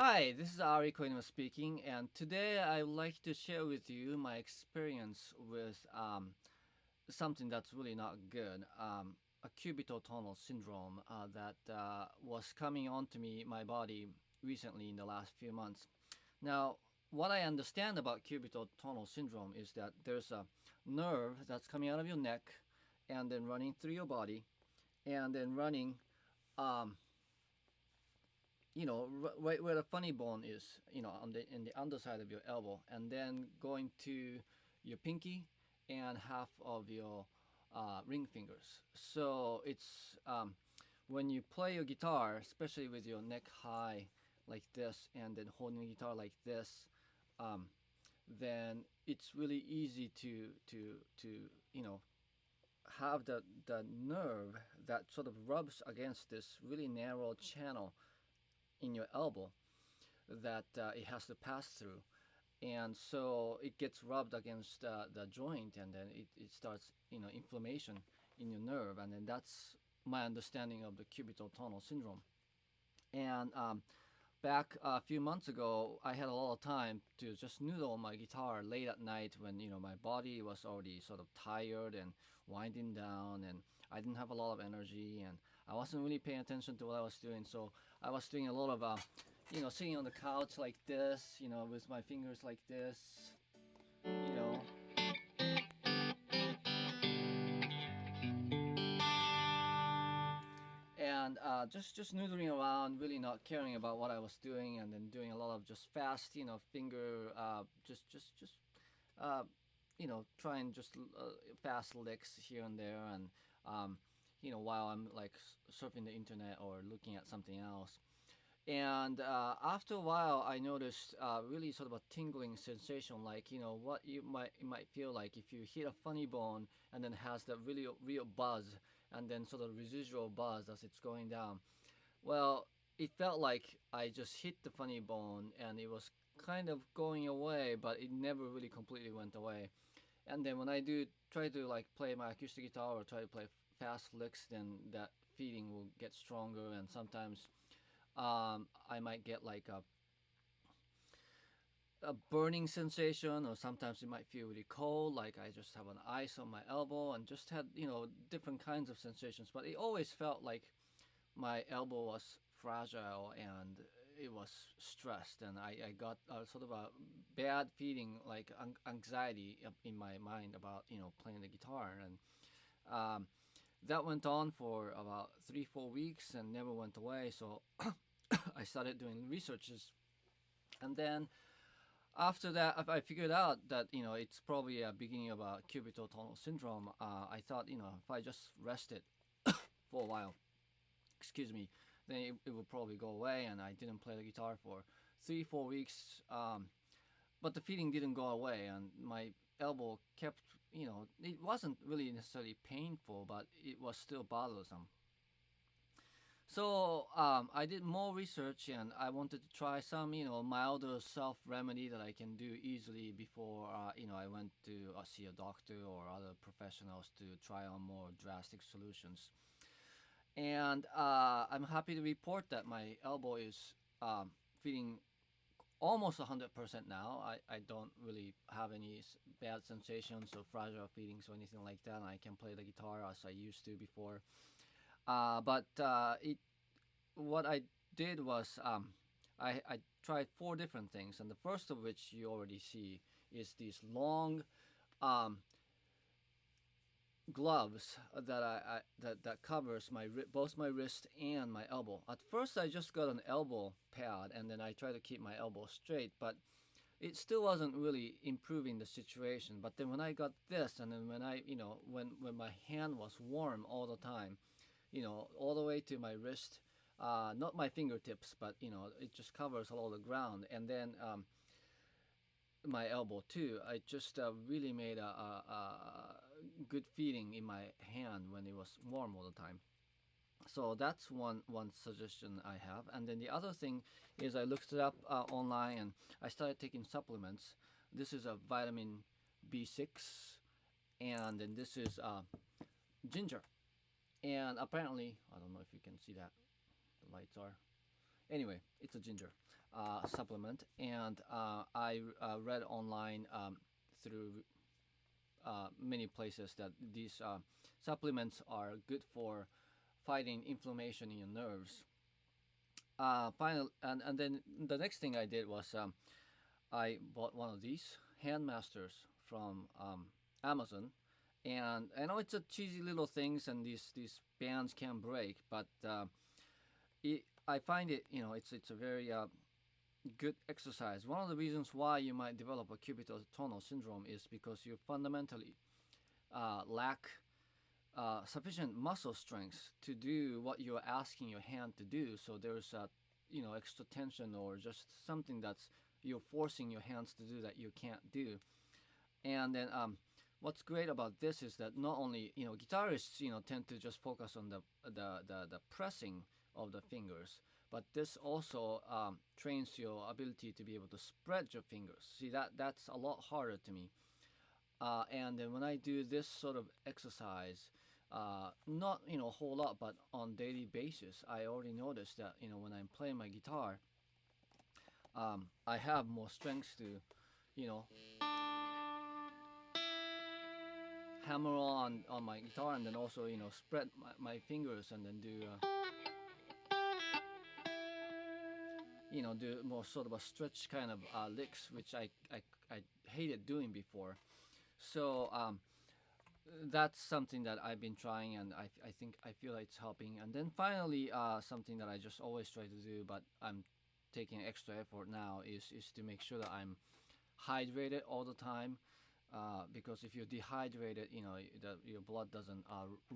Hi, this is Ari Koinuma speaking, and today I would like to share with you my experience with something that's really not good, a cubital tunnel syndrome that was coming onto my body recently in the last few months. Now, what I understand about cubital tunnel syndrome is that there's a nerve that's coming out of your neck and then running through your body and then running um, right where the funny bone is, on the in the underside of your elbow, and then going to your pinky and half of your ring fingers. So it's when you play your guitar, especially with your neck high like this, and then holding the guitar like this, um, then it's really easy to have the nerve that sort of rubs against this really narrow channel in your elbow that it has to pass through, and so it gets rubbed against the joint, and then it starts inflammation in your nerve, and then that's my understanding of the cubital tunnel syndrome. And back a few months ago, I had a lot of time to just noodle on my guitar late at night when my body was already sort of tired and winding down, and I didn't have a lot of energy, and I wasn't really paying attention to what I was doing. So I was doing a lot of sitting on the couch like this, with my fingers like this, you know, and just noodling around, really not caring about what I was doing, and then doing a lot of just fast, finger, just uh, trying just fast licks here and there, and while I'm like surfing the internet or looking at something else. And after a while, I noticed really sort of a tingling sensation, like what you might feel like if you hit a funny bone, and then has that really real buzz, and then sort of residual buzz as it's going down. Well, it felt like I just hit the funny bone, and it was kind of going away, but it never really completely went away. And then when I do try to like play my acoustic guitar or try to play fast licks, then that feeling will get stronger, and sometimes I might get like a burning sensation, or sometimes it might feel really cold, like I just have an ice on my elbow, and just had different kinds of sensations. But it always felt like my elbow was fragile, and it was stressed, and I got sort of a bad feeling, like anxiety in my mind about playing the guitar. And um, that went on for about 3 4 weeks and never went away. So I started doing researches, and then after that, I figured out that it's probably a beginning of a cubital tunnel syndrome. I thought if I just rested for a while, excuse me, then it would probably go away. And I didn't play the guitar for 3 4 weeks, but the feeling didn't go away, and my elbow kept, it wasn't really necessarily painful, but it was still bothersome. So I did more research, and I wanted to try some, milder self remedy that I can do easily before, I went to see a doctor or other professionals to try on more drastic solutions. And I'm happy to report that my elbow is feeling almost 100% now. I don't really have any bad sensations or fragile feelings or anything like that. And I can play the guitar as I used to before. But it what I did was I tried four different things, and the first of which you already see is these long um, gloves that covers both my wrist and my elbow. At first, I just got an elbow pad, and then I tried to keep my elbow straight, but it still wasn't really improving the situation. But then when I got this, and then when when my hand was warm all the time, all the way to my wrist, not my fingertips, but it just covers all the ground, and then my elbow too. I just really made a good feeling in my hand when it was warm all the time. So that's one suggestion I have. And then the other thing is I looked it up online, and I started taking supplements. This is a vitamin B6, and then this is ginger. And apparently, I don't know if you can see that, the lights are. Anyway, it's a ginger supplement, and I read online through many places that these supplements are good for fighting inflammation in your nerves. And then the next thing I did was I bought one of these hand masters from Amazon, and I know it's a cheesy little things, and these bands can break, but I find it, it's a very good exercise. One of the reasons why you might develop a cubital tunnel syndrome is because you fundamentally lack sufficient muscle strength to do what you're asking your hand to do. So there's a extra tension or just something that's you're forcing your hands to do that you can't do. And then what's great about this is that not only guitarists tend to just focus on the pressing of the fingers, but this also trains your ability to be able to spread your fingers. See, that's a lot harder to me. And then when I do this sort of exercise, not a whole lot, but on daily basis, I already noticed that when I'm playing my guitar, I have more strength to you know hammer on my guitar, and then also spread my fingers, and then do more sort of a stretch kind of licks, which I hated doing before. So that's something that I've been trying, and I think I feel like it's helping. And then finally, something that I just always try to do, but I'm taking extra effort now, is to make sure that I'm hydrated all the time. Because if you're dehydrated, your blood doesn't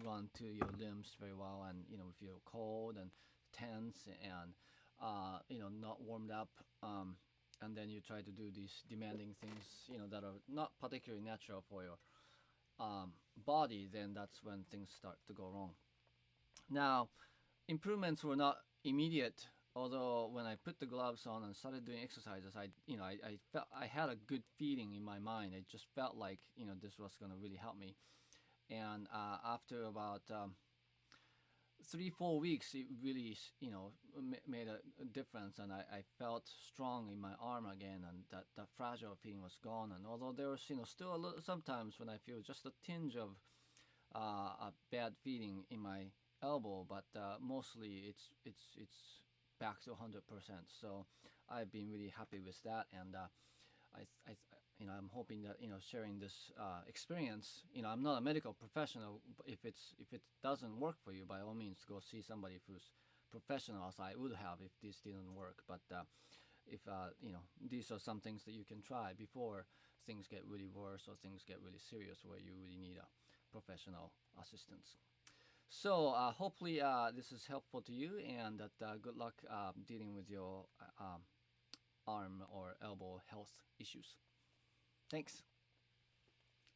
run to your limbs very well, and if you're cold and tense and not warmed up, and then you try to do these demanding things, that are not particularly natural for your body, then that's when things start to go wrong. Now, improvements were not immediate. Although when I put the gloves on and started doing exercises, I felt I had a good feeling in my mind. It just felt like this was going to really help me. And after about 3-4 weeks, it really made a difference, and I felt strong in my arm again, and that fragile feeling was gone. And although there was still a little, sometimes when I feel just a tinge of a bad feeling in my elbow, but mostly it's back to 100%. So I've been really happy with that, and I'm hoping that sharing this experience. I'm not a medical professional. But if it doesn't work for you, by all means, go see somebody who's professional, as I would have if this didn't work. But if these are some things that you can try before things get really worse or things get really serious, where you really need a professional assistance. So hopefully this is helpful to you, and that good luck dealing with your arm or elbow health issues. Thanks.